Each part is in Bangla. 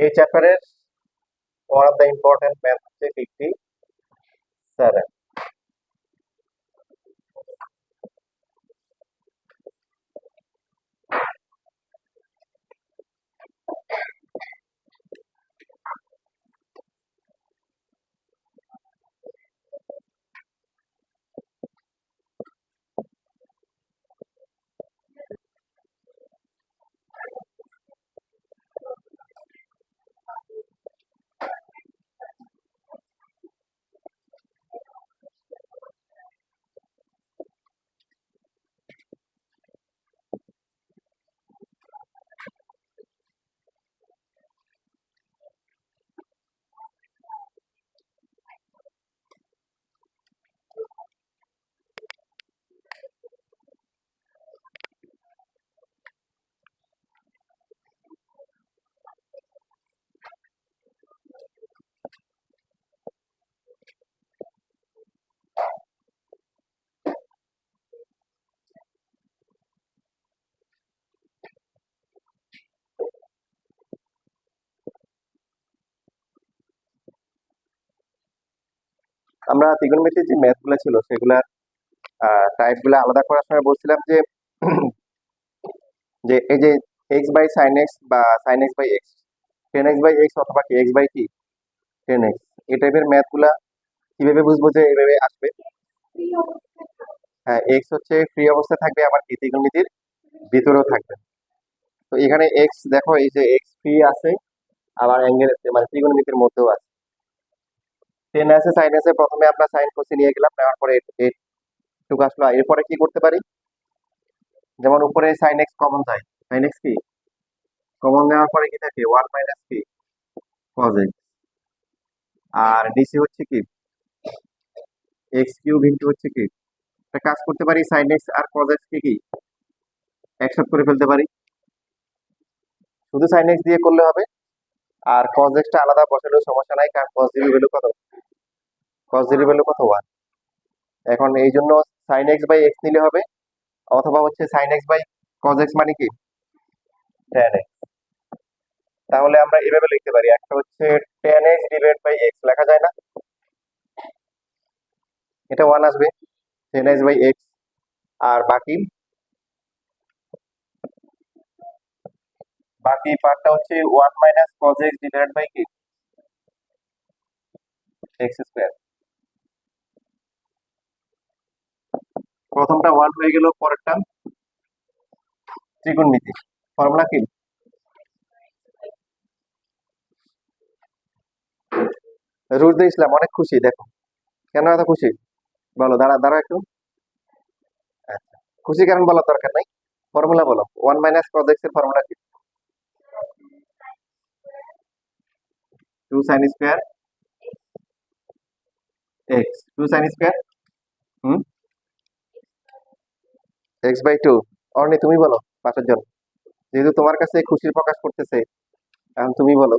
এই চ্যাপ্টারের one of the important math হচ্ছে 57। আমরা ত্রিকোণমিতির যে ম্যাথ গুলো ছিল সেগুলার টাইপ গুলো আলাদা করার সময় বলছিলাম যে যে এই যে এক্স বাই সাইন এক্স বা sine x by x, tan x by x অথবা কি এক্স বাই কি টেন এক্স, এই টাইপের ম্যাথ গুলা কিভাবে বুঝবো যে এইভাবে আসবে? হ্যাঁ, এক্স হচ্ছে ফ্রি অবস্থায় থাকবে, আবার কি ত্রিকোণমিতির ভিতরেও থাকবে। তো এখানে এক্স দেখো, এই যে এক্স ফ্রি আছে, আবার অ্যাঙ্গেল মানে ত্রিকোণমিতির মধ্যেও আছে। টেন আছে সাইন আছে, প্রথমে আমরা সাইন কোসে নিয়ে গেলাম, নেওয়ার পরে এইটুকু আসলো। এরপরে কি করতে পারি? যেমন উপরে সাইন এক্স কমন যায়, সাইন এক্স কি কমন নেওয়ার পরে কি থাকে? ওয়ান মাইনাস কি কজ এক্স। আর নিচে হচ্ছে কি এক্স কিউব ইন্টু হচ্ছে কি, একটা কাজ করতে পারি, সাইন এক্স আর কজ এক্স কে কি একসাথে করে ফেলতে পারি। শুধু সাইন এক্স দিয়ে করলে হবে, আর কজ এক্সটা আলাদা বসালেও সমস্যা নাই, কারণ কজ জিরো ভ্যালু কত? কজ জিরো ভ্যালু কত? ওয়ান। এখন এই জন্য সাইন এক্স বাই এক্স নিলে হবে, অথবা হচ্ছে sine x by cos x মানে কি টেন এক্স। তাহলে আমরা এভাবে লিখতে পারি, একটা হচ্ছে tan x divide by x লেখা যায় না? এটা ওয়ান আসবে, টেন এক্স বাই এক্স। আর বাকি বাকি পার্টটা হচ্ছে one minus cos x divide by কি এক্স স্কোয়ার। প্রথমটা ওয়ান হয়ে গেল, পরেরটা ত্রিকোণমিতি। ফর্মুলা কি? রুট দিয়ে ইসলাম অনেক খুশি, দেখো কেন এত খুশি বলো, দাঁড়া দাঁড়া একটু। আচ্ছা, খুশি কারণ বলার দরকার নাই, ফর্মুলা বলো। ওয়ান মাইনাস কজ এক্স এর ফর্মুলা কি? Two sine square x, two sine square hmm x by two. Orni তুমি বলো, পাশের জন, যেহেতু তোমার কাছে খুশির প্রকাশ করতেছে, এখন তুমি বলো।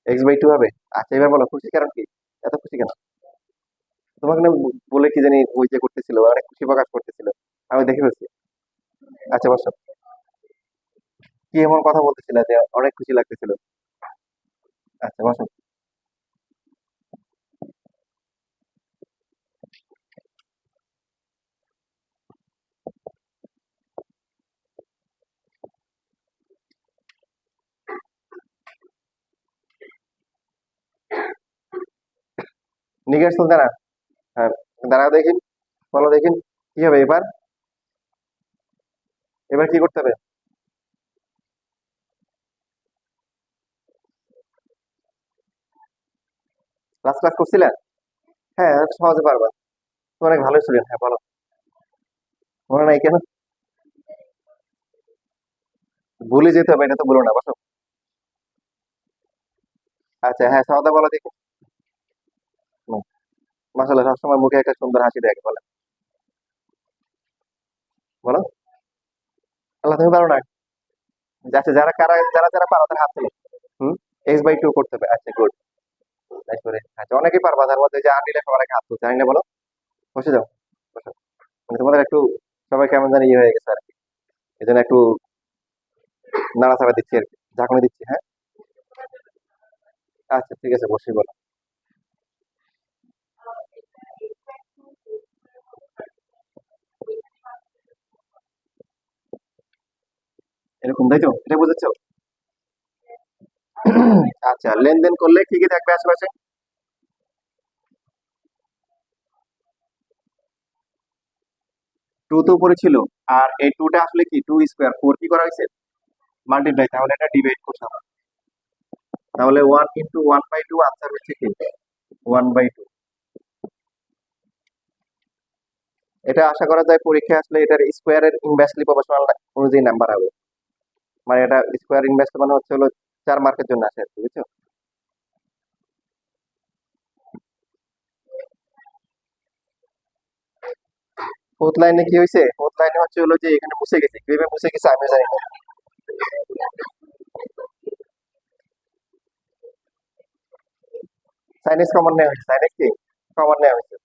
এক্স বাই টু হবে। আচ্ছা, এবার বলো খুশি কারণ কি, এত খুশি কেন? তোমাকে না বলে কি জানি ওই যে করতেছিল, অনেক খুশি প্রকাশ করতেছিল, আমি দেখে ফেলছি। আচ্ছা বসো, কি এমন কথা বলতেছিল যে অনেক খুশি লাগতেছিল? আচ্ছা বসো। নিগারসন দাঁড়া। হ্যাঁ, দাঁড়াও দেখিন, বলো দেখিন কি হবে এবার। এবার কি করতে হবে? ক্লাস ক্লাস করছিলে? হ্যাঁ, সহজে পারবা, তুমি অনেক ভালো স্টুডেন্ট। হ্যাঁ বলো, মনে নাই কেন? ভুলে যেতে হবে এটা তো বলো না, বসো। আচ্ছা হ্যাঁ, সহদা বলো দেখি। মাসাল্লাহ, সবসময় মুখে একটা সুন্দর হাসি দেখে, বলো বলো। আল্লাহ, তুমি পারো না? আচ্ছা, যারা কারা যারা যারা পারো তারা হাত তোলো। হুম এক্স বাই টু করতে হবে, আচ্ছা গুড। করে আচ্ছা, অনেকেই পারবা, তার মধ্যে যে আনিলে সবার আগে হাত তুলছে, জানি না, বলো। বসে যাও, বসো। মানে তোমাদের একটু সবাই কেমন জানি ইয়ে হয়ে গেছে আর কি, এই জন্য একটু নাড়াচাড়া দিচ্ছি আর কি, ঝাঁকুনি দিচ্ছি। হ্যাঁ, আচ্ছা ঠিক আছে, বসি বলো। এরকম, তাই তো? এটা বুঝেছো? আচ্ছা, লেনদেন করলে কি কি থাকবে আশেপাশে? টু তো উপরে ছিল, আর এই টুটা আসলে কি, টু স্কোয়ার, ফোর কি করা হয়েছে, মাল্টিপ্লাই, তাহলে এটা ডিভাইড করতে হবে। তাহলে 1 × 1/2 আনসার হচ্ছে কি, 1/2। এটা আশা করা যায় পরীক্ষায় আসলে এটার স্কোয়ারের ইনভার্সলি প্রপোর্শনাল অনুযায়ী নাম্বার হবে। মানে এটা স্কোয়ার ইনভার্স মানে হচ্ছে হলো 4 মার্কের জন্য আসে আর কি, বুঝছো? ফোর্থ লাইনে কি হয়েছে, ফোর্থ লাইনে হচ্ছে হলো যে এখানে মুছে গেছে, কিভাবে মুছে গেছে আমি জানি না। সাইনিজ কমন নেওয়া হয়েছে, সাইনিজ কি কমন নেওয়া হয়েছে।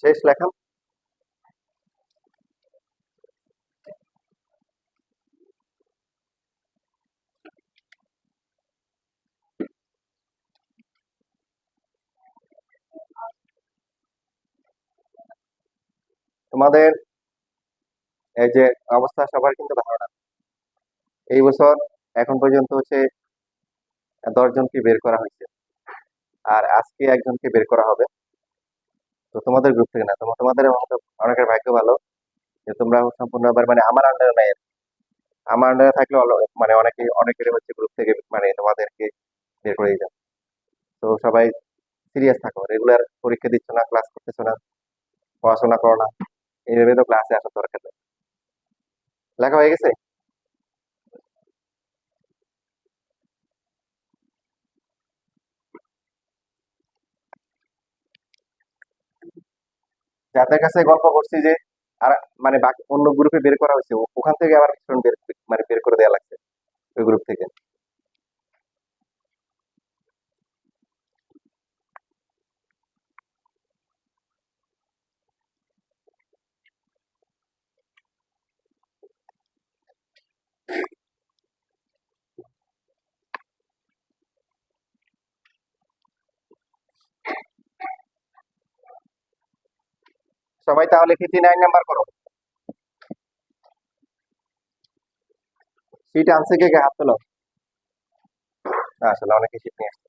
শেষ লেখা। তোমাদের এই যে অবস্থা সবার কিন্তু ভালো না। এই বছর এখন পর্যন্ত হচ্ছে 10 জনকে বের করা হয়েছে, আর আজকে একজনকে বের করা হবে। তো তোমাদের গ্রুপ থেকে না, তোমাদের হয়তো অনেকের ভাগ্য ভালো যে তোমরা সম্পূর্ণ আবার মানে আমার আন্ডারে নাই আর কি। আমার আন্ডারে থাকলে মানে অনেকের হচ্ছে গ্রুপ থেকে মানে তোমাদেরকে বের করে দিতাম। তো সবাই সিরিয়াস থাকো, রেগুলার পরীক্ষা দিচ্ছ না, ক্লাস করতেছো না, পড়াশোনা করো না, এইভাবে তো ক্লাসে আসার দরকার নেই। লেখা হয়ে গেছে? যাদের কাছে গল্প করছি যে আর মানে বাকি অন্য গ্রুপে বের করা হয়েছে, ওখান থেকে আবার কিছু বের মানে বের করে দেওয়া লাগছে ওই গ্রুপ থেকে। সবাই তাহলে কি 9 নাম্বার করো? সিট আনছে কে কে, হাত তোলো। আসলে অনেকে সিট নিয়ে আসছে।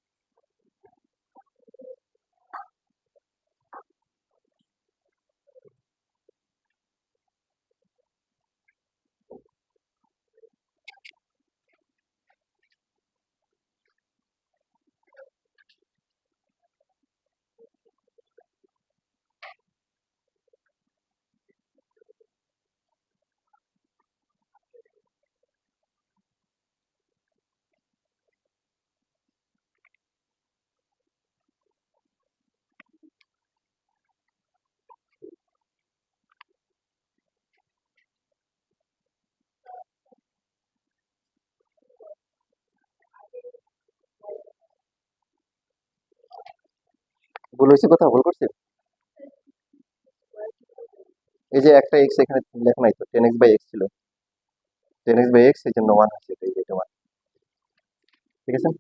ভুল হয়েছে, কোথাও ভুল করছে? এই যে একটা এক্স এখানে লেখা নাই তো, 10x/x ছিল, 10x/x, এই জন্য 1 হচ্ছে, এই যে এটা 1। ঠিক আছে।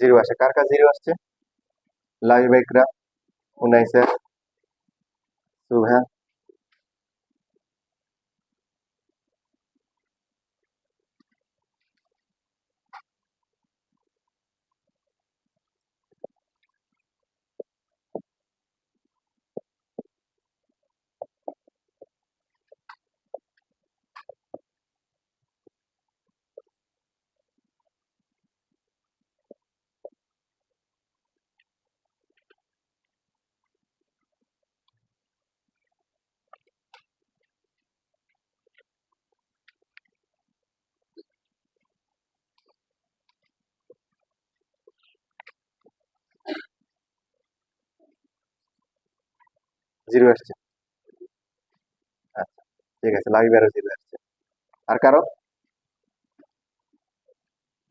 0 আসে, কার কার 0 আসছে? লাইভ বাইকরা 19 সুবহা 0 আসছে। আচ্ছা, ঠিক আছে, লাবিবেরও 0 আসছে। আর কারো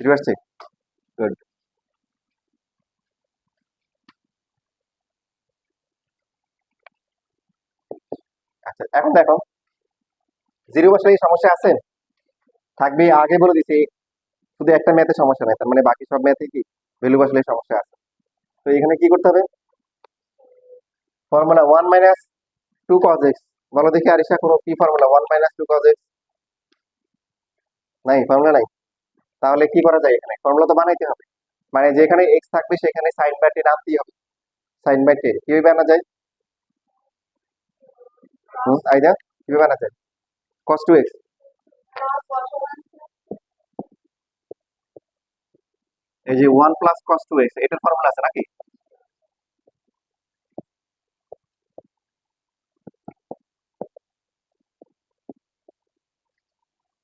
0 আসছে? গুড। আচ্ছা, এখন দেখো 0 বসালে এই সমস্যা আছে? থাকবে, আগে বলে দিছি, শুধু একটা ম্যাথে সমস্যা নাই, তার মানে বাকি সব ম্যাথে কি ভ্যালু বসালে সমস্যা আছে। তো এখানে কি করতে হবে? Formula 1 minus 2 cos x। বলো দেখি আরিশা, কোনো কি ফর্মুলা 1 মাইনাস 2 cos x? নাই, ফর্মুলা নাই। তাহলে কি করা যায়? এখানে ফর্মুলা তো বানাইতে হবে, মানে যেখানে x থাকবে সেখানে সাইন বাই টেন আনতেই হবে। সাইন বাই টেন কিভাবে আনা যায়? আইদা কিভাবে আনা যায়? cos 2x। এই যে 1 প্লাস cos 2x, এটার ফর্মুলা আছে নাকি?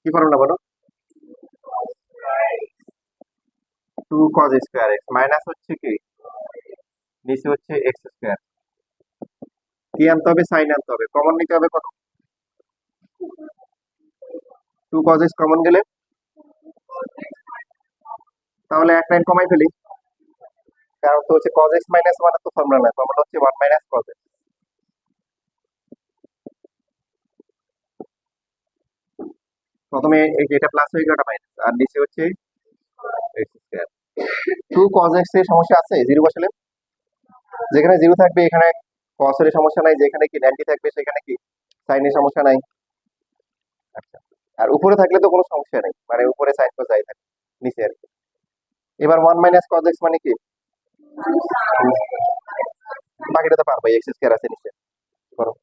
কি ফর্মুলা বলো? 2 cos স্কয়ার x মাইনাস হচ্ছে কি, নিচে হচ্ছে x স্কয়ার। কি আনতে হবে? সাইন আনতে হবে। কমন নিতে হবে কত? 2 cos x কমন গেলে, তাহলে এক লাইন কমাই ফেলি। কারণ তো হচ্ছে cos x মাইনাস 1 তো ফর্মুলা না, ফর্মুলা হচ্ছে 1 মাইনাস cos x। প্রথমে এই যে এটা প্লাস হয়ে গেল, মাইনাস, আর নিচে হচ্ছে x স্কয়ার। 2 cos x এর সমস্যা আছে 0 বসালে? যেখানে 0 থাকবে এখানে cos এর সমস্যা নাই, যেখানে কি 90 থাকবে সেখানে কি sin এর সমস্যা নাই। আচ্ছা, আর উপরে থাকলে তো কোনো সমস্যা নেই, মানে উপরে sin cos যাই থাকে, নিচে আর কি। এবার 1 মাইনাস cos x মানে কি? বাকিটা তো পারবে, x স্কয়ার আছে নিচে, করো।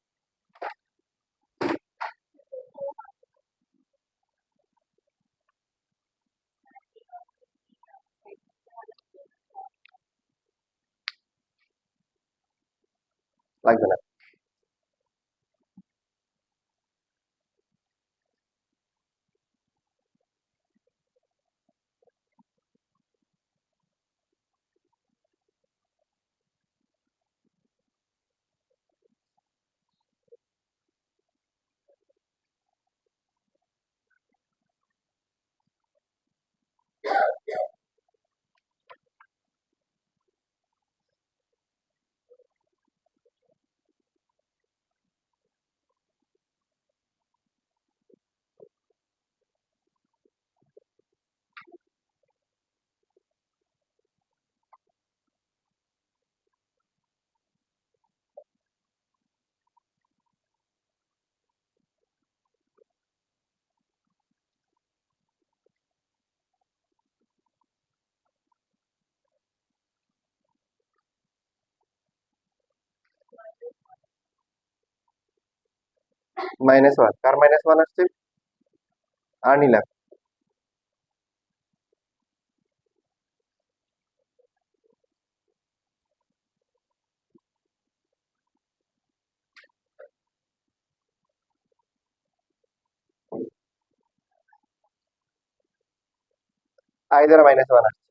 লাগবে না। -1, কার -1 আসছে? আর নিলাম। আই দ্বারা -1 আসছে।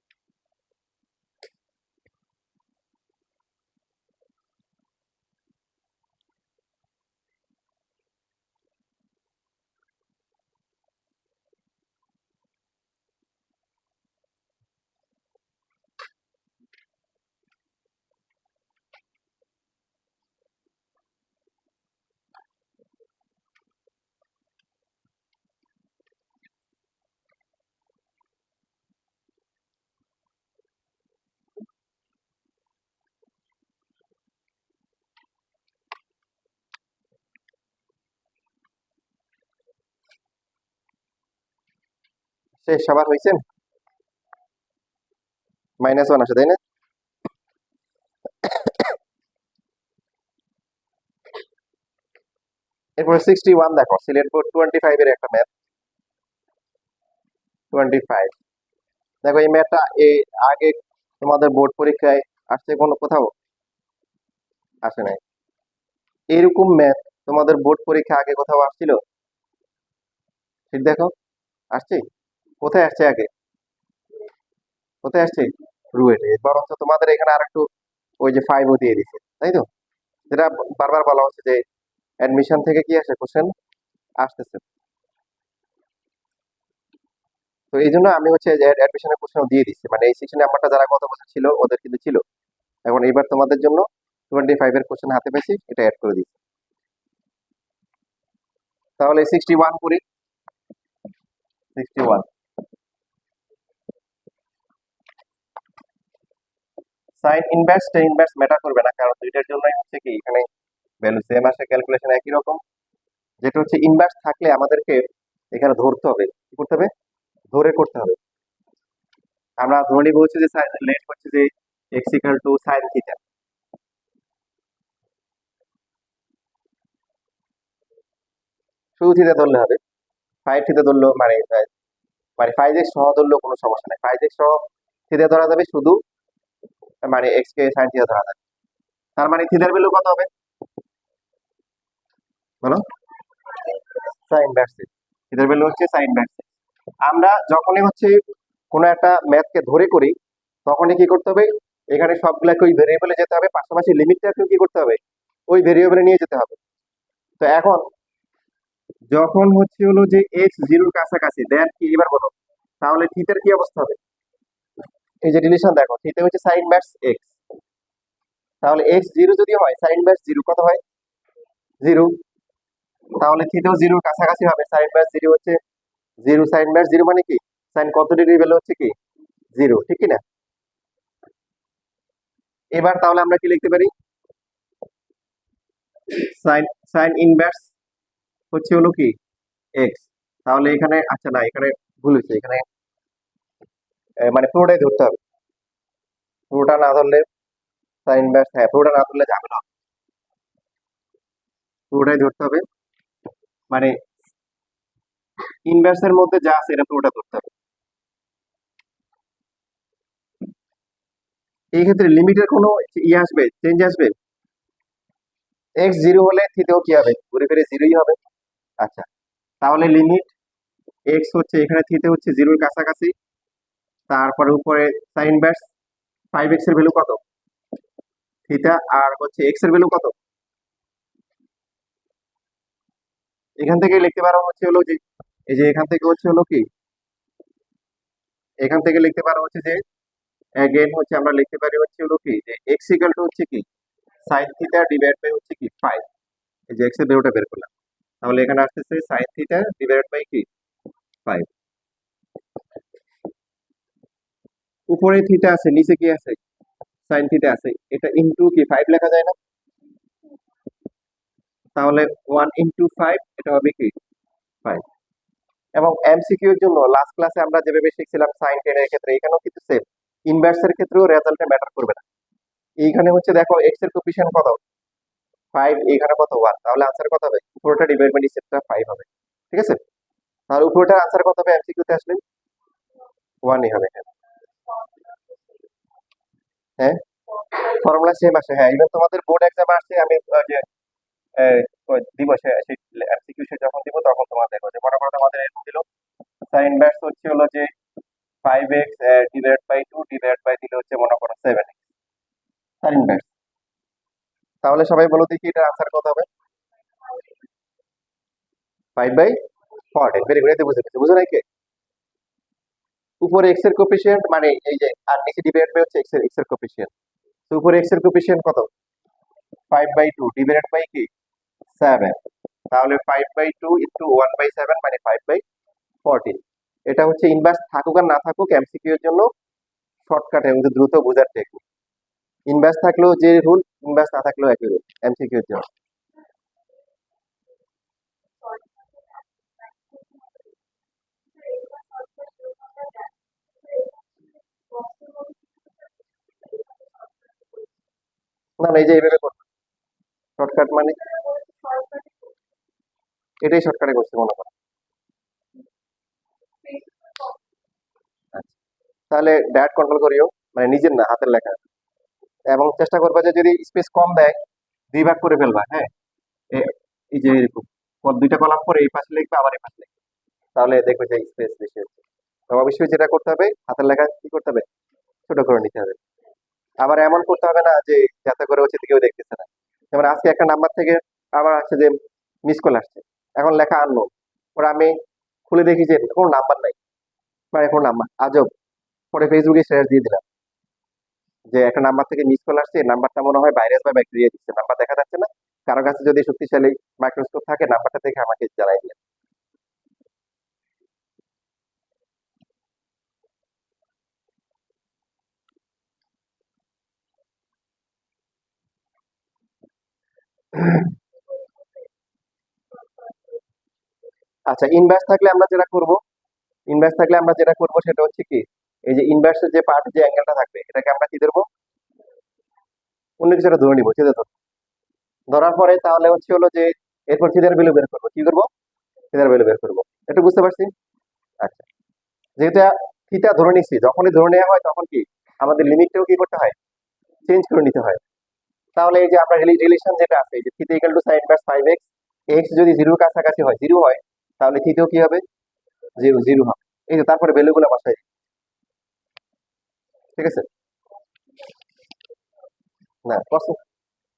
শেষ, সবার হয়েছেন? -1 আসে, তাই না? এরপরে 61 দেখো, সিলেট বোর্ড 25 এর একটা ম্যাথ। 25 দেখো, এই ম্যাথটা আগে তোমাদের বোর্ড পরীক্ষায় আসছে কোনো কোথাও? আসে নাই। এরকম ম্যাথ তোমাদের বোর্ড পরীক্ষা আগে কোথাও আসছিল? ঠিক দেখো, আসছে? কোথায় আসছে আগে? কোথায় আসছে? রুয়েটে। বরঞ্চ তোমাদের এখানে আর একটু ওই যে 5ও দিয়ে দিছে, তাই তো? যেটা বারবার বলা হচ্ছে যে অ্যাডমিশন থেকে কি আসে, কোশ্চেন আসতেছে। তো এই জন্য আমি হচ্ছে অ্যাডমিশনের কোশ্চেন দিয়ে দিচ্ছি, মানে এই সেকশনে আমারটা যারা গত বছর ছিল ওদের কিন্তু ছিল, এখন এবার তোমাদের জন্য 25 এর কোশ্চেন হাতে পেয়েছি, এটা অ্যাড করে দিচ্ছি। তাহলে 61 করি। 61 sign inverse ten inverse matter করবে না, কারণ দুইটার জন্যই হচ্ছে কি এখানে ভ্যালু সেম আসে, ক্যালকুলেশন একই রকম। যেটা হচ্ছে ইনভার্স থাকলে আমাদেরকে এখানে ধরতে হবে, কি করতে হবে? ধরে করতে হবে। আমরা ধরে নিব হচ্ছে যে লেট হচ্ছে যে x equal to sine theta. শুধু থিটা ধরলে হবে, 5 থিটা ধরলেও মানে 5x সহ ধরলেও কোনো সমস্যা নেই, 5x সহ থিটা ধরা যাবে, শুধু মানে এক্স কে সাইন থিটা ধরা যাবে। তার মানে থিটার ভ্যালু কত হবে বলো? Sign inverse x. থিটার ভ্যালু হচ্ছে সাইন ইনভার্স এক্স। আমরা যখনই হচ্ছে কোনো একটা ম্যাথকে ধরে করি তখনই কি করতে হবে? এখানে সবগুলাকে ওই ভেরিয়েবলে যেতে হবে, পাশাপাশি লিমিটটাকেও কি করতে হবে? ওই ভেরিয়েবলে নিয়ে যেতে হবে। তো এখন যখন হচ্ছে হলো যে এক্স জিরোর কাছাকাছি, দেন কি এবার বলো, তাহলে থিটার কি অবস্থা হবে? এই যে রিলেশন দেখো, থিটা হচ্ছে সাইন ইনভার্স এক্স, তাহলে এক্স জিরো যদি হয় সাইন ইনভার্স জিরো কত হয়? জিরো। তাহলে থিটাও জিরোর কাছাকাছি হবে, সাইন ইনভার্স জিরো হচ্ছে জিরো, সাইন ইনভার্স জিরো মানে কি? সাইন কত ডিগ্রি ভ্যালু হচ্ছে কি? জিরো, ঠিক কি না? এবার তাহলে আমরা কি লিখতে পারি? সাইন সাইন ইনভার্স হচ্ছে হলো কি এক্স। তাহলে এখানে আচ্ছা না, এখানে ভুল হয়েছে, এখানে মানে পুরোটাই ধরতে হবে, পুরোটা না ধরলে সাইন ইনভার্স, হ্যাঁ পুরোটা না ধরলে ঝামেলা হবে। পুরোটাই ধরতে হবে, মানে ইনভার্সের মধ্যে যা আছে এটা পুরোটা ধরতে হবে। এই ক্ষেত্রে লিমিটের কোনো ইয়ে আসবে, চেঞ্জ আসবে? এক্স জিরো হলে থিটাও কি হবে? ঘুরে ফিরে জিরোই হবে। আচ্ছা, তাহলে লিমিট এক্স হচ্ছে এখানে থিটা হচ্ছে জিরোর কাছাকাছি, তারপরে উপরে সাইন ইনভার্স 5x এর ভ্যালু কত? থিটা। আর হচ্ছে এক্স এর ভ্যালু কত? এখান থেকে লিখতে পারো হচ্ছে হলো যে এই যে এখান থেকে হচ্ছে হলো কি, এখান থেকে লিখতে পারো হচ্ছে যে অ্যাগেন হচ্ছে আমরা লিখতে পারি হচ্ছে হলো কি যে এক্স ইকুয়াল টু হচ্ছে কি সাইন থিটা ডিভাইড বাই হচ্ছে কি 5। এই যে এক্স এর ভ্যালুটা বের করলাম, তাহলে এখানে আসতেছে সাইন থিটা ডিভাইড বাই কি 5। উপরে থিটা আছে, নিচে কি আছে? সাইন থিটা আছে, এটা ইনটু কি 5 লেখা যায় না? তাহলে 1 ইনটু 5, এটা হবে কি 5। এবং এমসিকিউ এর জন্য লাস্ট ক্লাসে আমরা যেভাবে শিখছিলাম সাইন টেন এর ক্ষেত্রে, এখানেও কিন্তু সেম, ইনভার্স এর ক্ষেত্রেও রেজাল্টে ম্যাটার করবে না। এইখানে হচ্ছে দেখো এক্স এর কোফিশিয়েন্ট কত? 5, এখানে কত 1, তাহলে আনসার কত হবে? উপরটা ডিভাইড বাই নিচেরটা 5 হবে, ঠিক আছে? তাহলে উপরটার আনসার কত হবে এমসিকিউ তে আসলে? 1ই হবে। হ্যাঁ, ফর্মুলা সেম আসে, হ্যাঁ ইভেন তোমাদের বোর্ড এক্সাম আসছে, আমি যে দিব সেই এমসিকিউ সে যখন দিব তখন তোমার দেখো যে মনে করো তোমাদের এরকম দিল সাইন ইনভার্স হচ্ছে হলো যে 5x divide by 2 divide by দিলে হচ্ছে মনে করো 7x সাইন ইনভার্স। তাহলে সবাই বলো দেখি এটার আনসার কত হবে? 5/14। ভেরি গুড, এতে বুঝে গেছে, বুঝো নাই কে? উপরে এক্স এর কোফিশিয়েন্ট মানে এই যে, আর নিচে ডিভাইড বাই হচ্ছে এক্স এর কোফিশিয়েন্ট। তো উপরে এক্স এর কোফিশিয়েন্ট কত? 5/2 ডিভাইডেড বাই কি 7। তাহলে 5/2 ইন্টু 1/7 মানে 5/14। এটা হচ্ছে ইনভার্স থাকুক আর না থাকুক এমসিকিউ এর জন্য শর্টকাটে দ্রুত বোঝার টেকনিক। ইনভার্স থাকলেও যে রুল, ইনভার্স না থাকলেও একই রুল এমসিকিউ এর জন্য। না না, এই যে এইভাবে করতে শর্টকাট মানে এটাই শর্টকাটে করছে মনে করো। আচ্ছা, তাহলে ডায়েট কন্ট্রোল করিও, মানে নিজের না, হাতের লেখা। এবং চেষ্টা করবা যে যদি স্পেস কম দেয় দুই ভাগ করে ফেলবা, হ্যাঁ। এই যে এরকম দুইটা কলাম করে এই পাশে লিখবা আবার এই পাশে লিখবা, তাহলে দেখবে যে স্পেস বেশি হচ্ছে। তো অবশ্যই যেটা করতে হবে, হাতের লেখা কি করতে হবে, ছোট করে নিতে হবে। আবার এমন করতে হবে না যে যাতে করে হচ্ছে কেউ দেখতেছে না। যেমন আজকে একটা নাম্বার থেকে আবার আসছে যে মিস কল আসছে, এখন লেখা আননোন, পরে আমি খুলে দেখি যে কোনো নাম্বার নাই, মানে কোনো নাম্বার আজব। পরে ফেসবুকে শেয়ার দিয়ে দিলাম যে একটা নাম্বার থেকে মিস কল আসছে, নাম্বারটা মনে হয় ভাইরাস বা ব্যাকটেরিয়া দিচ্ছে, নাম্বার দেখা যাচ্ছে না। কারো কাছে যদি শক্তিশালী মাইক্রোস্কোপ থাকে নাম্বারটা দেখে আমাকে জানাই দিলেন। আচ্ছা, ইনভার্স থাকলে আমরা যেটা করব, সেটা হচ্ছে কি, এই যে ইনভার্সের যে পার্ট, যে অ্যাঙ্গেলটা থাকবে এটাকে আমরা কি ধরবো, অন্য কিছু একটা ধরে নিবো, থিতা ধরবো। ধরার পরে তাহলে হচ্ছে হলো যে এরপর থিতার ভ্যালু বের করবো, কি করবো, থিতার ভ্যালু বের করবো। একটু বুঝতে পারছি? আচ্ছা, যেহেতু থিতা ধরে নিচ্ছি, যখনই ধরে নেওয়া হয় তখন কি আমাদের লিমিটটাও কি করতে হয়, চেঞ্জ করে নিতে হয়। তাহলে এই যে আমরা রিলেশন যেটা আছে, এই যে theta equal to sign inverse 5x, x যদি জিরোর কাছাকাছি হয়, জিরো হয়, তাহলে থিতাও কি হবে, জিরো জিরো হবে। এই যে তারপরে ভ্যালুগুলো বসাই দিই, ঠিক আছে। না কস,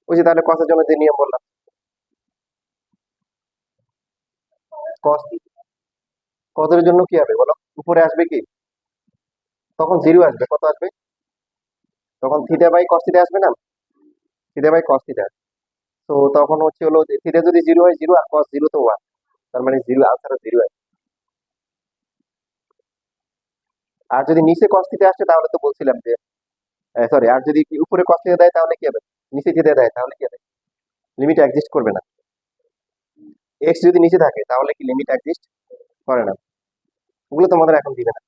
ওই যে তাহলে কসের জন্য যে নিয়ম বললাম, কস, কসের জন্য কি হবে বলো, উপরে আসবে কি, তখন জিরো আসবে, কত আসবে, তখন থিটা বাই কস থিটা আসবে না, থিটা বাই কস থিটা। তো তখন হচ্ছে হলো যে থিটা যদি জিরো হয় জিরো, আর কস জিরো তো ওয়ান, তার মানে জিরো, আনসার জিরো আসবে। আর যদি নিচে কস থিটা আসছে তাহলে তো বলছিলাম যে, সরি, আর যদি কি উপরে কস থিটা দেয় তাহলে কি হবে, নিচে থিটা দেয় তাহলে কি হবে, লিমিট এক্সিস্ট করবে না। এক্স যদি নিচে থাকে তাহলে কি লিমিট এক্সিস্ট করে না। ওগুলো তোমাদের এখন দিবে না।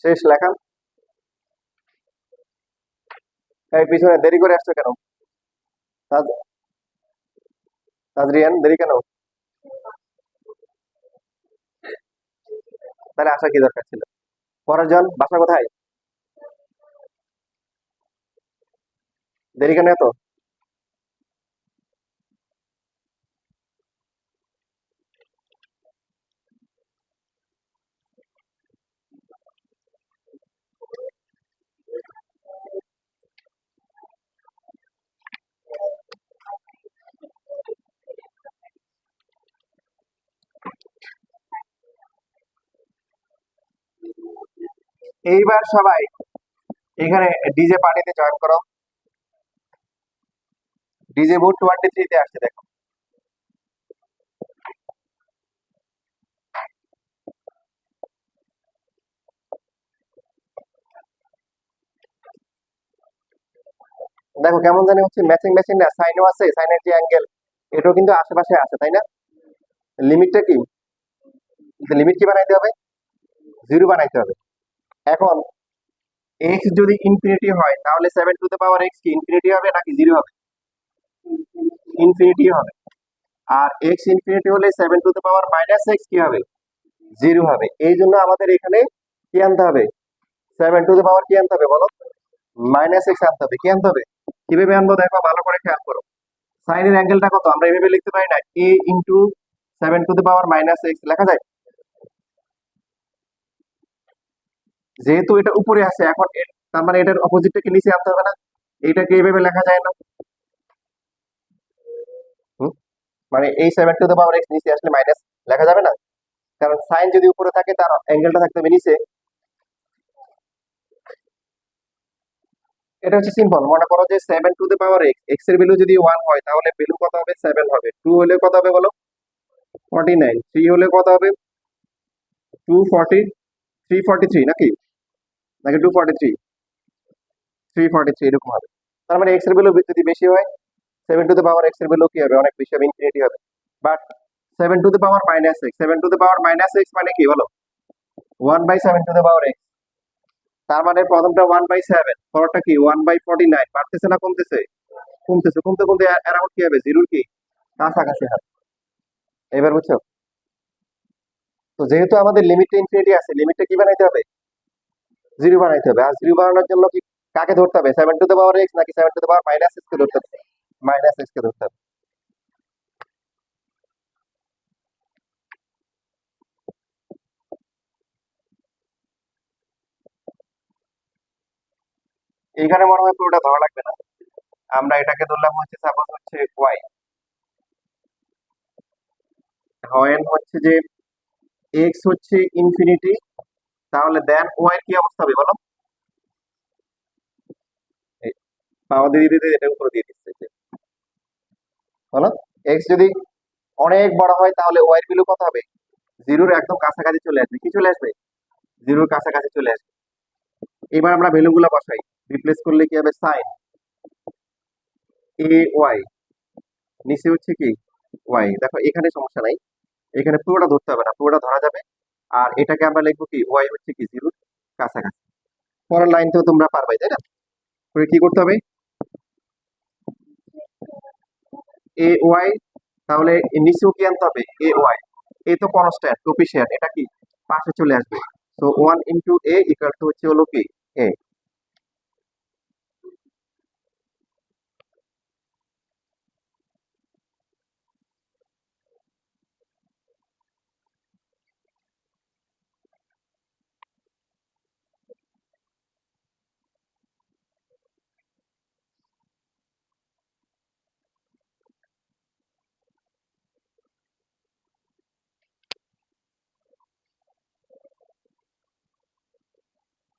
শেষ লেখা। এই পিছনে দেরি করে আসছো কেন, তাজ- তাজরিয়ান, দেরি কেন, তাহলে আসা কি দরকার ছিল। পরের জন বাসা কোথায়, দেরি কেন এত। এইবার সবাই এখানে ডিজে পার্টিতে জয়েন করো। ডিজে বুট 23 তে আসছে দেখো। দেখো কেমন জানি হচ্ছে, ম্যাচিং ম্যাচিং না, সাইনও আছে, সাইনের যে অ্যাঙ্গেল এটাও কিন্তু আশেপাশে আছে, তাই না। লিমিটটা কি, লিমিট কি বানাইতে হবে, জিরো বানাইতে হবে। এখন এক্স যদি ইনফিনিটি হয় তাহলে 7 টু দ্য পাওয়ার এক্স কি ইনফিনিটি হবে নাকি জিরো হবে, ইনফিনিটি হবে। আর এক্স ইনফিনিটি হলে 7 to the power minus x কি হবে, জিরো হবে। এই জন্য আমাদের এখানে কি আনতে হবে, 7 টু দ্য পাওয়ার কি আনতে হবে বলো, মাইনাস এক্স আনতে হবে। কি আনতে হবে, কিভাবে আনবো দেখো, ভালো করে খেয়াল করো। সাইনের অ্যাঙ্গেলটা কত, আমরা এভাবে লিখতে পারি না, a into 7 to the power minus x লেখা যায়। যেহেতু এটা উপরে আছে এখন তার মানে এটার অপোজিটটাকে নিচে আনতে হবে না। এইটাকে এইভাবে লেখা যায় না? হুম? মানে এই 7 টু দ্য পাওয়ার এক্স নিচে আসলে মাইনাস লেখা যাবে না? কারণ সাইন যদি উপরে থাকে তার অ্যাঙ্গেলটা থাকতে হবে নিচে। এটা হচ্ছে সিম্পল। মনে করো যে 7 to the power x, x এর ভ্যালু যদি 1 হয় তাহলে ভ্যালু কত হবে? 7 হবে। 2 হলে কত হবে বলো? 49। 3 হলে কত হবে? 240, 343 নাকি? নাকি 243? 343 এরকম হবে। তার মানে এক্স এর ভ্যালু যদি বেশি হয়, 7 টু দ্য পাওয়ার এক্স এর ভ্যালু কি হবে? অনেক বেশি হবে, ইনফিনিটি হবে। But 7 to the power minus x, 7 to the power minus x মানে কি বলো? 1/7 টু দ্য পাওয়ার এক্স। তার মানে প্রথমটা 1/7, পরেরটা কি 1/49। বাড়তেছে না কমতেছে? কমতেছে। কমতে কমতে অ্যারাউন্ড কি হবে? জিরোর কি কাছাকাছি হবে। এবার বুঝছো? তো যেহেতু আমাদের লিমিটটা ইনফিনিটি আছে, লিমিটটা কি বানাইতে হবে? জিরো বানাইতে হবে। আর জিরো বানানোর জন্য কি কাকে ধরতে হবে? 7 টু দ্য পাওয়ার এক্স নাকি 7 to the power minus x কে ধরতে হবে? মাইনাস এক্স কে ধরতে হবে। এইখানে মনে হয় পুরোটা ধরা লাগবে না। আমরা এটাকে ধরলাম হচ্ছে সাপোজ হচ্ছে ওয়াই। হয় হচ্ছে যে এক্স হচ্ছে ইনফিনিটি, তাহলে দেন ওয়াই এর কি অবস্থা হবে বলো? পাওয়া দিয়ে দিতে এটা উপরে দিয়ে দিচ্ছে যে, বলো। এক্স যদি অনেক বড় হয় তাহলে ওয়াই এর ভ্যালু কত হবে? জিরোর একদম কাছাকাছি চলে আসবে। কি চলে আসবে? জিরোর কাছাকাছি চলে আসবে। এবার আমরা ভ্যালু গুলা বসাই। রিপ্লেস করলে কি হবে? সাইন এ ওয়াই, নিচে হচ্ছে কি ওয়াই। দেখো এখানে সমস্যা নাই, এখানে পুরোটা ধরতে হবে না, পুরোটা ধরা যাবে। আর এটাকে আমরা লিখবো কি ওয়াই হচ্ছে কি জিরোর কাছাকাছি। পরের লাইন তো তোমরা পারবাই, তাই না? করে কি করতে হবে? এ ওয়াই, তাহলে নিচেও কি আনতে হবে? A Y. এ তো কনস্ট্যান্ট কোফিশিয়েন্ট, এটা কি পাশে চলে আসবে। সো 1 × এ ইকুয়াল টু হচ্ছে হলো কি এ।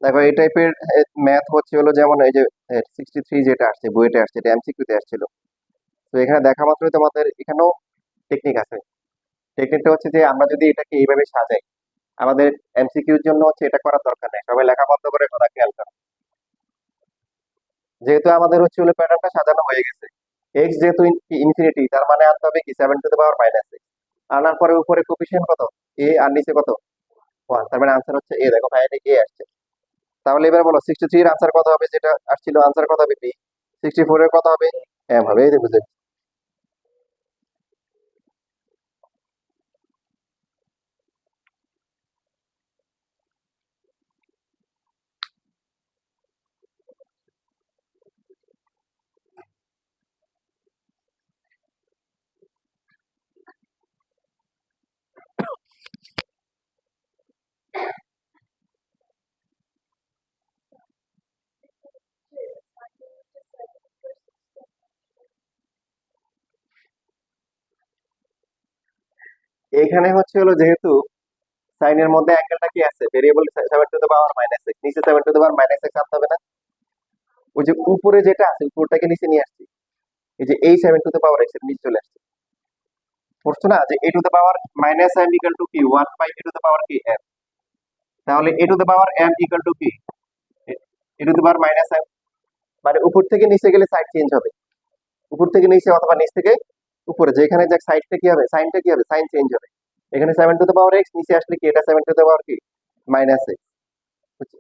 দেখো এই টাইপের ম্যাথ হচ্ছে হলো যেমন এই যে 63 যেটা আসছে বইতে আসছে, এটা এমসিকিউ তে আসছিল। তো এখানে দেখা মাত্রই তোমাদের এখানেও টেকনিক আছে। টেকনিকটা হচ্ছে যে আমরা যদি এটাকে এইভাবে সাজাই, আমাদের এমসিকিউর জন্য হচ্ছে এটা করার দরকার নেই। সবাই লেখা বন্ধ করে কথা খেয়াল করো। যেহেতু আমাদের হচ্ছে হলো প্যাটার্নটা সাজানো হয়ে গেছে, এক্স যেহেতু ইনফিনিটি, তার মানে আনতে হবে কি 7 to the power minus x. আনার পরে উপরে কোফিশিয়েন্ট কত? এ, আর নিচে কত? 1। তার মানে আনসার হচ্ছে এ। দেখো ফাইনালি এ আসছে। তাহলে এবার বলো 63 এর আনসার কত হবে? যেটা আসছিল আনসার কত হবে? বি। 64 এর কত হবে? এম হবে। এই যে বুঝে। এখানে হচ্ছে হলো যেহেতু সাইনের মধ্যে অ্যাঙ্গেলটা কি আছে? Variable 7 to the power minus x, নিচে 7 to the power minus x আনতে হবে না? ওই যে উপরে যেটা আছে উপরটাকে নিচে নিয়ে আসছি। এই যে এই 7 টু দ্য পাওয়ার এক্স এর নিচে চলে আসছে। পড়ছো না যে a to the power minus m equal to কি 1/a টু দ্য পাওয়ার কি এম। তাহলে a to the power m equal to কি a to the power minus m. মানে উপর থেকে নিচে গেলে সাইড চেঞ্জ হবে। উপর থেকে নিচে অথবা নিচ থেকে উপরে, যেখানে যাক সাইডটা কি হবে? সাইনটা কি হবে? সাইন চেঞ্জ হবে। এখানে 7 টু দ্য পাওয়ার এক্স, নিচে আসলে কি এটা 7 টু দ্য পাওয়ার কি মাইনাস এক্স।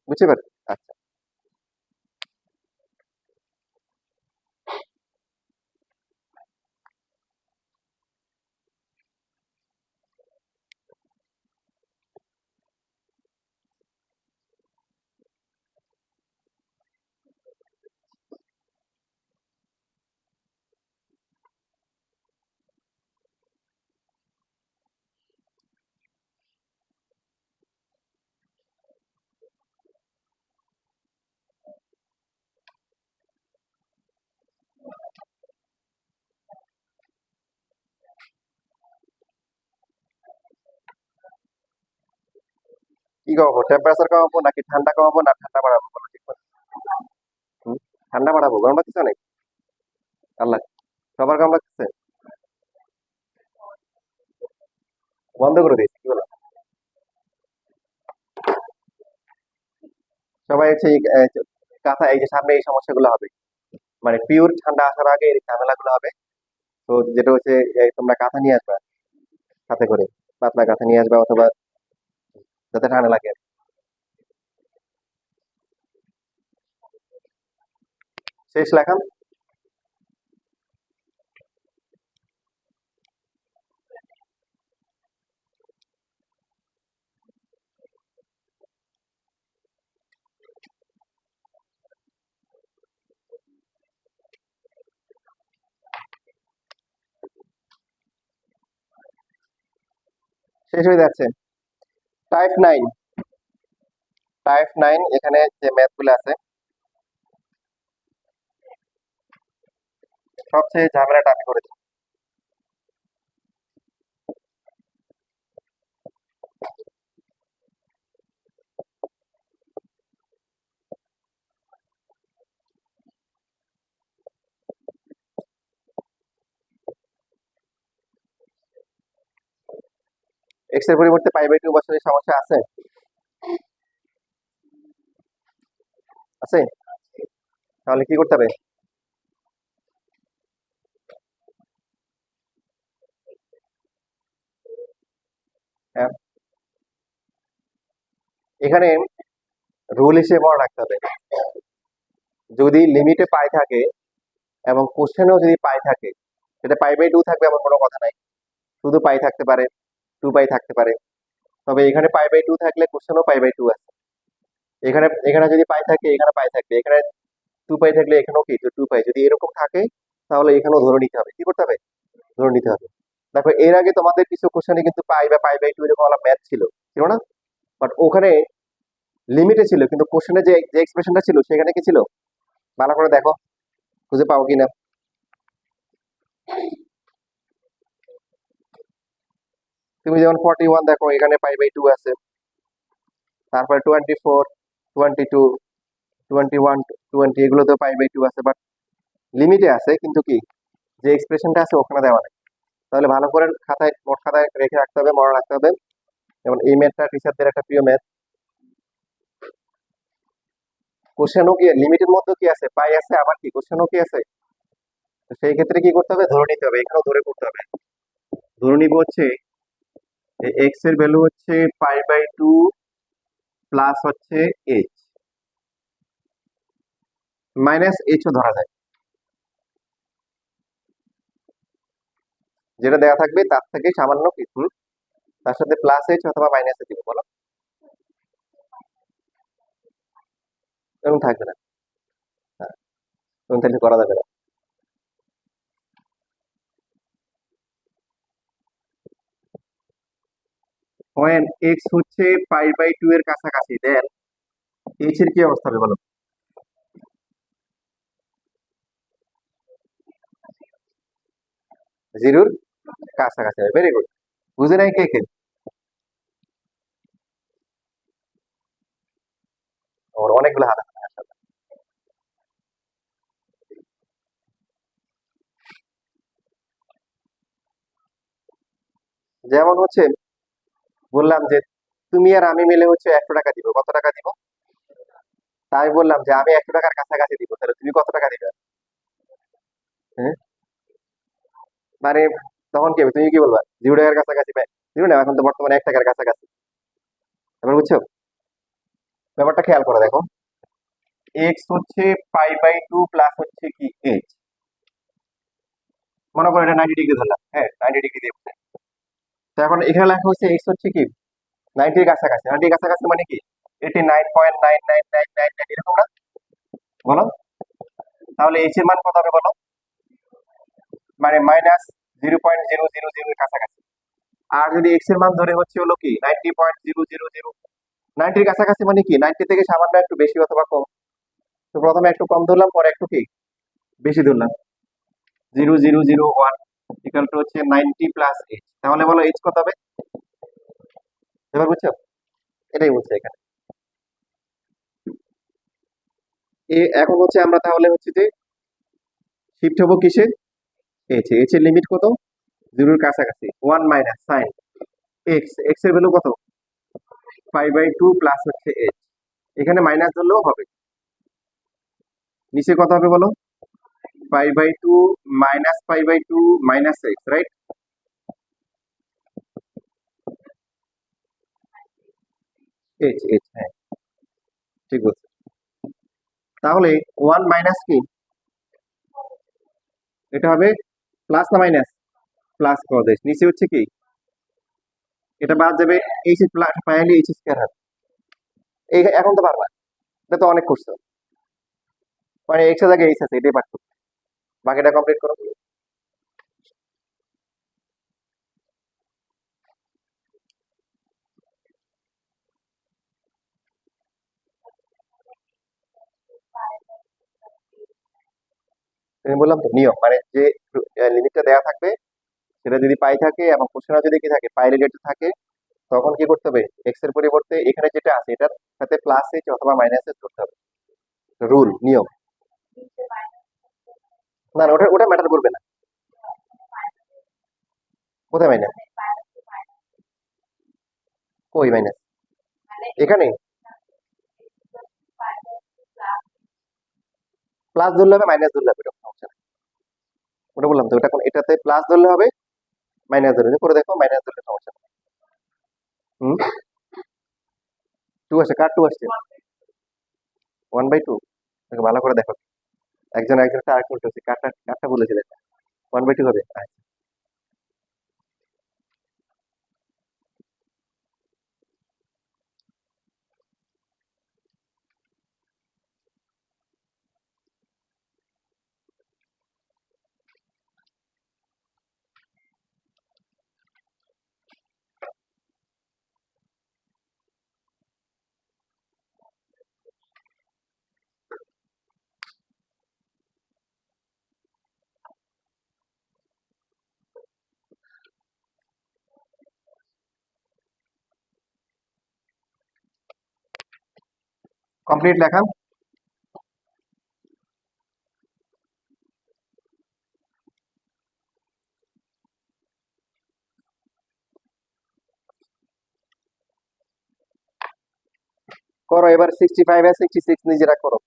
বুঝতে পারছি? আচ্ছা। কি কমাবো, টেম্পারেচার কমাবো নাকি ঠান্ডা কমাবো না ঠান্ডা বাড়াবো বলো ঠিক করে। হুম? ঠান্ডা বাড়াবো, গরম লাগতেছে অনেক, আল্লাহ, সবার গরম লাগতেছে, বন্ধ করে দিয়েছি কি বলো। সবাই হচ্ছে কাঁথা, এই যে সামনে এই সমস্যাগুলো হবে, মানে পিওর ঠান্ডা আসার আগে এই ঝামেলাগুলো হবে। তো যেটা হচ্ছে তোমরা কাঁথা নিয়ে আসবা, সাথে করে পাতলা কাঁথা নিয়ে আসবা, অথবা যাতে ঠান্ডা লাগে আর কি। শেষ লেখা। শেষ হয়ে যাচ্ছে। টাইপ 9, টাইপ 9 এখানে যে ম্যাথ গুলো আছে, সবচেয়ে ঝামেলাটা আমি করেছি। এক্স এর পরিবর্তে পাই/2 বসানোর সমস্যা আছে, আছে? তাহলে কি করতে হবে? হ্যাঁ, এখানে রুল হিসেবে মনে রাখতে হবে, যদি লিমিটে পাই থাকে এবং কোশ্চেনেও যদি পাই থাকে, সেটা পাই/2 থাকবে এমন কোনো কথা নাই, শুধু পাই থাকতে পারে, 2 পাই থাকতে পারে। তবে এখানে পাই/2 থাকলে কোশ্চেনও পাই/2 আছে। এখানে এখানে যদি পাই থাকে এখানে পাই থাকবে, এখানে 2 পাই থাকলে এখানেও কি 2 পাই, যদি এরকম থাকে তাহলে এখানেও ধরে নিতে হবে, কি করতে হবে, ধরে নিতে হবে। দেখো এর আগে তোমাদের কিছু কোশ্চেনে কিন্তু পাই বা পাই/2 এরকম ম্যাথ ছিল, ছিল না? বাট ওখানে লিমিটে ছিল, কিন্তু কোশ্চেনে যে যে এক্সপ্রেশনটা ছিল সেখানে কি ছিল, ভালো করে দেখো, খুঁজে পাও কিনা। তুমি যেমন 41 দেখো, এখানে পাই/2 আছে, তারপরে 24, 22, 21, 20 এগুলো তো পাই/2 আছে, বাট লিমিটে আছে, কিন্তু কি যে এক্সপ্রেশনটা আছে ওখানে দেওয়া নেই। তাহলে ভালো করে খাতায়, নোট খাতায় রেখে রাখতে হবে, মনে রাখতে হবে। যেমন এই ম্যাথটা টিচারদের একটা প্রিয় ম্যাথ। কোশ্চেনও কি লিমিটের মধ্যে কি আছে, পাই আছে, আবার কি কোশ্চেনও কি আছে। তো সেই ক্ষেত্রে কি করতে হবে, ধরে নিতে হবে, এখানেও ধরে করতে হবে। ধরে নিব হচ্ছে এক্স এর ভ্যালু হচ্ছে পাই/2 প্লাস হচ্ছে এইচ, মাইনাস এইচও ধরা যায়, যেটা দেওয়া থাকবে তার থেকে সামান্য কিছু, তার সাথে প্লাস এইচ অথবা মাইনাস এইচ দিব, বলো, এরকম থাকবে না। হ্যাঁ, এরকম তাহলে করা যাবে না। when x হচ্ছে পাই/2 এর কাছাকাছি, দেন এইচ এর কি অবস্থা হবে বলো। জিরোর কাছাকাছি হবে, ভেরি গুড। বুঝে নাই কে কে? ওর অনেকগুলো হাত আছে মাশাআল্লাহ। যেমন হচ্ছে বললাম যে তুমি আর আমি মিলে হচ্ছে 100 টাকা দিব, কত টাকা দিব? তা আমি বললাম যে আমি 100 টাকার কাছাকাছি দিব, তাহলে তুমি কত টাকা দিবে? হ্যাঁ, মানে তখন কি হবে, তুমি কি বলবা, 0 টাকার কাছাকাছি পাই, 0 না, এখন তো বর্তমানে 1 টাকার কাছাকাছি। এবার বুঝছো, ব্যাপারটা খেয়াল করে দেখো, এক্স হচ্ছে পাই/2 প্লাস হচ্ছে কি এইচ, মনে করো এটা 90 ডিগ্রি ধরলাম, হ্যাঁ 90 ডিগ্রি দিয়ে বোঝাই। তো এখন এখানে লেখা হচ্ছে এক্স হচ্ছে কি 90-র কাছাকাছি, 90-র কাছাকাছি মানে কি 89.99999 এরকম না, বলো। তাহলে এইচ এর মান কত হবে বলো, মানে -0.000 এর কাছাকাছি। আর যদি এক্স এর মান ধরে হচ্ছে হলো কি 90.000, 90-র কাছাকাছি মানে কি 90 থেকে সামান্য একটু বেশি অথবা কম। তো প্রথমে একটু কম ধরলাম, পরে একটু কি বেশি ধরলাম, 0.001 ইকুয়াল টু হচ্ছে 90 প্লাস এইচ। তাহলে বলো এইচ কত হবে, এবার বুঝছো? এটাই বলছে এখানে। এখন হচ্ছে আমরা তাহলে হচ্ছে যে শিফট হবো কিসে, এইচ এর লিমিট কত, জিরোর কাছাকাছি, 1 - sin এক্স এর ভ্যালু কত, 5/2 প্লাস হচ্ছে এইচ, এখানে মাইনাস ধরলেও হবে। নিচে কত হবে বলো, 5/2 -5/2 মাইনাস এক্স, রাইট? এইচ, হ্যাঁ ঠিক বলছে। তাহলে 1 - কি, এটা হবে প্লাস না মাইনাস, প্লাস cos h, নিচে হচ্ছে কি, এটা বাদ যাবে, H plus finally H square হবে। এই এখন তো পারবা, এটা তো অনেক করছো, মানে এক্স এর জায়গায় এইচ আছে, এটাই পার্থক্য। বাকিটা কমপ্লিট করো। আমি বললাম তো নিয়ম, মানে যে লিমিটটা দেওয়া থাকবে সেটা যদি পাই থাকে এবং কোশ্চেনে যদি কি থাকে পাই রিলেটেড থাকে, তখন কি করতে হবে, এক্স এর পরিবর্তে এখানে যেটা আছে এটার সাথে প্লাস এইচ অথবা মাইনাস এইচ করতে হবে, রুল নিয়ম। না না, ওটা ওটা ম্যাটার করবে না। কোথায় মাইনাস, কই মাইনাস, এখানে প্লাস ধরলে হবে মাইনাস ধরলে হবে, এটা কোনো সমস্যা নেই। ওটা বললাম তো, ওটা এটাতে প্লাস ধরলে হবে, মাইনাস ধরলে করে দেখো, মাইনাস ধরলে সমস্যা নেই। হুম, 2 আসছে, কার 2 আসছে, 1/2, ভালো করে দেখো, একজন একজনটা আর করতেছে, কারটা কারটা বলেছিলেন, 1/2 হবে। আচ্ছা, কমপ্লিট লেখা। করো এবার 65 আর 66 নিজেরা করো।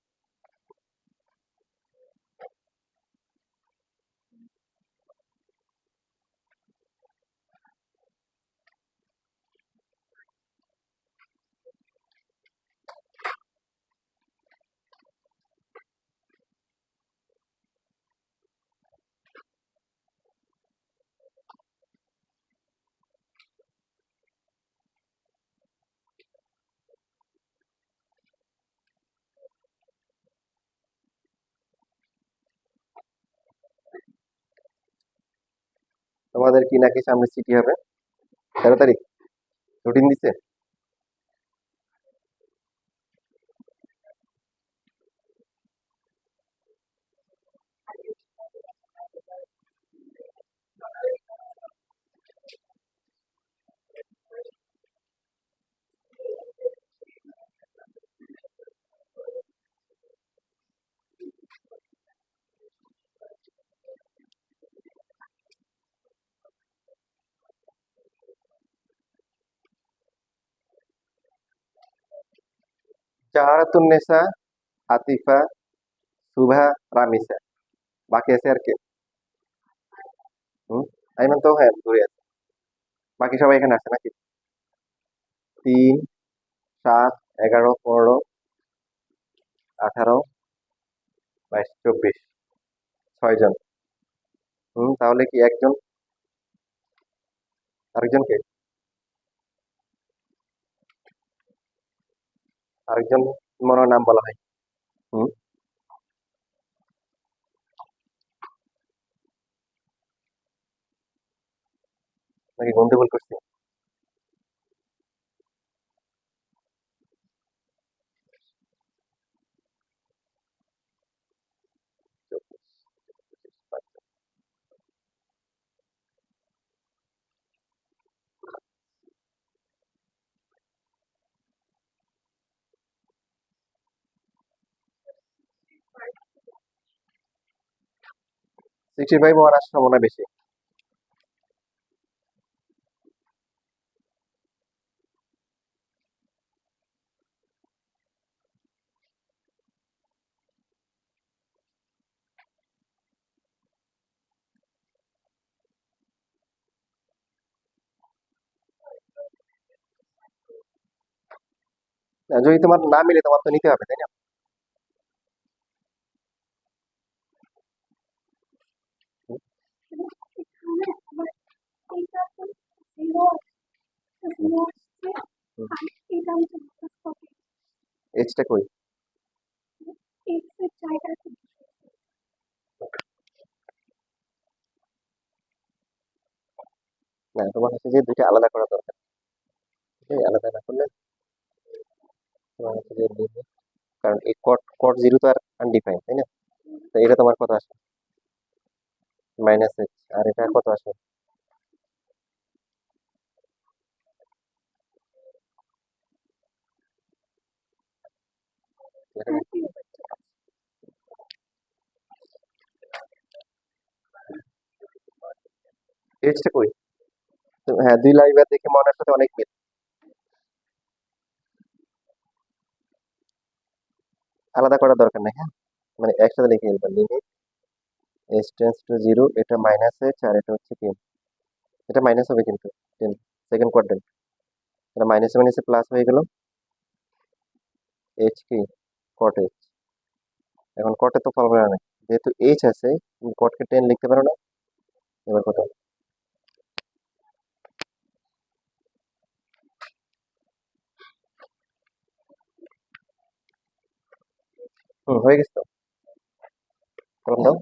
তোমাদের কি নাকি সামনে সিটি হবে, 13 তারিখ, রুটিন দিছে? জাহারাতুন নেসা, আতিফা, সুভা, রামিসা, বাকি আছে আর কে? হুম, আইমান তো হ্যাঁ দূরে আছে, বাকি সবাই এখানে আছে নাকি? 3, 7, 11, 15, 18, 22, 24, 6 জন। তাহলে কি একজন, আরেকজনকে, আরেকজন মনে হয় নাম বলা হয়। হুম, নাকি গন্ডগোল করছি? 65 হওয়ার সম্ভাবনা বেশি। যদি তোমার না মিলে তোমার তো নিতে হবে, তাই না? এখানে আমার এইটা তো জিরো জিরো আসছে, আর এটা আমি মাইনাস কপি এইচটা কই? এক্স এর জায়গায় না, তোমার হচ্ছে যে দুইটা আলাদা করা দরকার। এই আলাদা না করলে তোমার হচ্ছে যে limit, কারণ এই কট কট জিরো তো আর আনডিফাইন্ড, তাই না? তো এটা তোমার কত আসে? Minus H. আর এটা কত আসে? এইচটা কই? তো হ্যাঁ, দুই লাইবার দেখে মনের সাথে অনেক মিল। আলাদা করার দরকার নেই, হ্যাঁ, মানে একসাথে লিখে ফেলবেন। Limit h tends to zero, এটা মাইনাস এইচ আর এটা হচ্ছে কি, এটা মাইনাস হবে কিন্তু 10 সেকেন্ড কোয়াড্রেন্ট, এটা মাইনাসে মাইনাসে প্লাস হয়ে গেল। এইচ কি? কট এইচ। এখন কটে তো ফর্মুলা নেই, যেহেতু এইচ আছে তুমি কটকে 10 লিখতে পারো না। এবার কত? হয়ে গেছে তো। কলম দাও।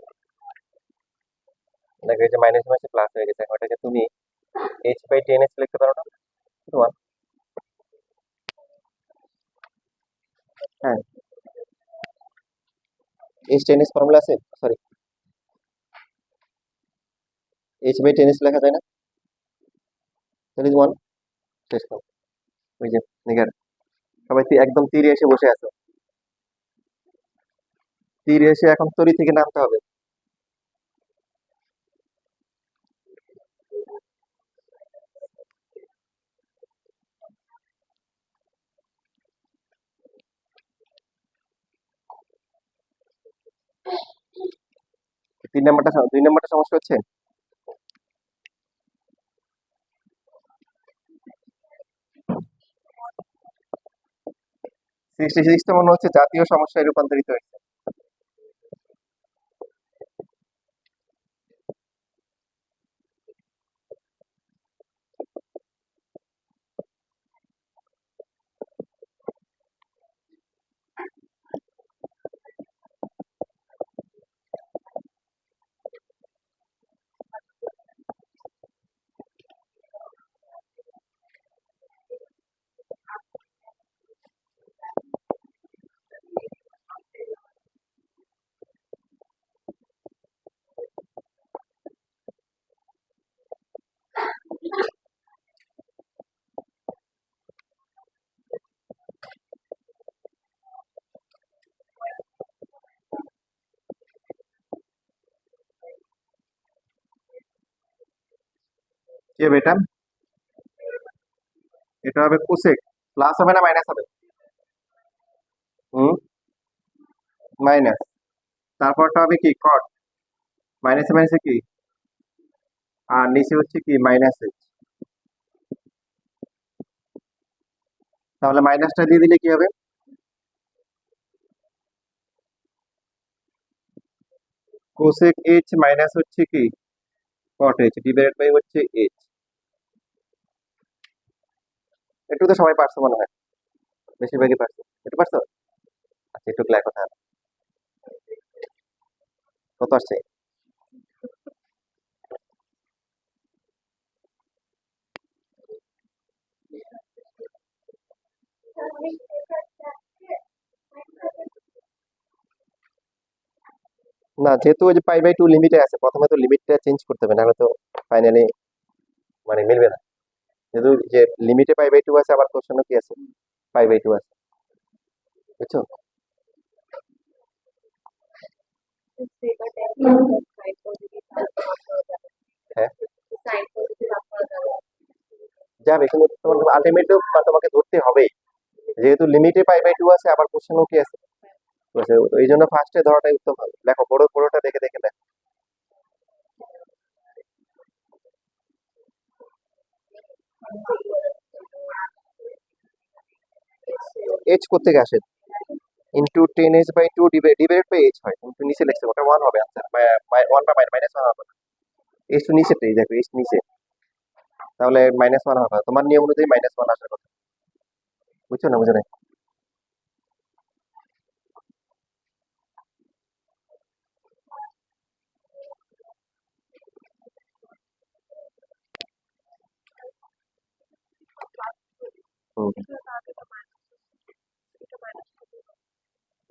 দেখো এই যে মাইনাস মাইনাসে প্লাস হয়ে গেছে, এখন এটাকে তুমি এইচ বাই 10 এইচ লিখতে পারো না তোমার? হ্যাঁ, এইচ 10 এইচ ফর্মুলা আছে, সরি, এইচ বাই 10 এইচ লেখা যায় না? That is 1। শেষ তো। ওই যে নিগার, সবাই একদম তীরে এসে বসে আছে। তীরে এসে এখন তরি থেকে নামতে হবে। দুই নাম্বারটা সমস্যা হচ্ছে। সৃষ্টি সিক্সটা মনে হচ্ছে জাতীয় সমস্যায় রূপান্তরিত হয়েছে। কি হবে এটা? এটা হবে কোসেক। প্লাস হবে না মাইনাস হবে? হুম, মাইনাস। তারপরটা হবে কি? কট। মাইনাসে মাইনাসে কি? আর নিচে হচ্ছে কি? Minus H. তাহলে মাইনাসটা দিয়ে দিলে কি হবে? কোসেক এইচ মাইনাস হচ্ছে কি? কট এইচ ডিভাইডেড বাই হচ্ছে এইচ। একটু তো সবাই পারছো মনে হয়, বেশিরভাগই পারছো। একটু পারছো? আচ্ছা, একটু লেখো তাহলে। কত আসছে? না, যেহেতু ওই যে পাই বাই টু লিমিটে আছে, প্রথমে তো লিমিটটা চেঞ্জ করতে হবে, নাহলে তো ফাইনালি মানে মিলবে না। যেহেতু যে লিমিটে পাই বাই টু আছে, আবার কোশ্চেনও কি আছে? পাই বাই টু আছে, বুঝছো? say but every 5 positive যাবে, কিন্তু তোমার আলটিমেটলি তোমাকে ধরতে হবে, যেহেতু লিমিটে পাই বাই টু আছে, আবার কোশ্চেনও কি আছে, তো আছে। তো এই জন্য ফার্স্টে ধরাটাই উত্তম হবে। দেখো বড়টা দেখে দেখে লেখো। এইচ কোথেকে আসে? Into 10h/2 divided by H হয়, কিন্তু নিচে লিখছে ওটা 1 হবে আনসার, 1 বা -1 হবে না। এইচ তো নিচেটাই দেখো, এইচ নিচে, তাহলে -1 হবে, তোমার নিয়ম অনুযায়ী -1 আসার কথা। বুঝছো না, বুঝো না? হুম।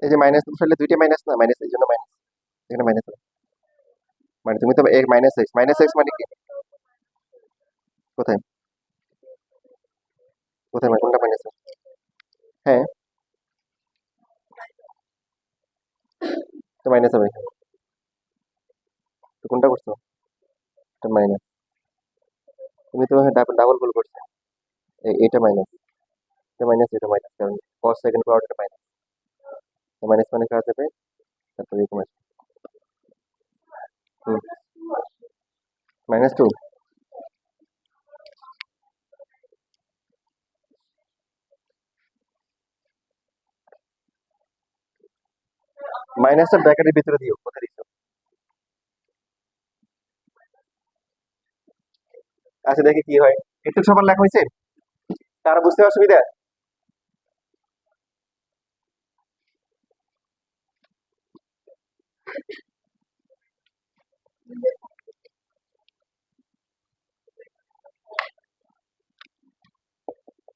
এই যে মাইনাস বসালে দুইটা মাইনাস না, মাইনাস এই জন্য মাইনাস, এখানে মাইনাস, মানে তুমি তো এক মাইনাস এক্স মানে কি? কোথায়? কোথায় মানে কোনটা মাইনাস? হ্যাঁ, তো মাইনাস হবে এখানে। তো কোনটা করছো? এটা মাইনাস। তুমি তো ডাবল ভুল করছো। এটা মাইনাস, এটা মাইনাস, এটা মাইনাস, কারণ cos সেকেন্ড পাওয়ারটা মাইনাস, তো মাইনাস মানে কাজ হবে, তারপরে এরকম আসবে। হুম, -2। মাইনাসটা ব্র্যাকেটের ভিতরে দিও, কোথায় দিচ্ছ? আচ্ছা দেখি কি হয়। একটু সবার লেখা হয়েছে? তারা বুঝতে অসুবিধা?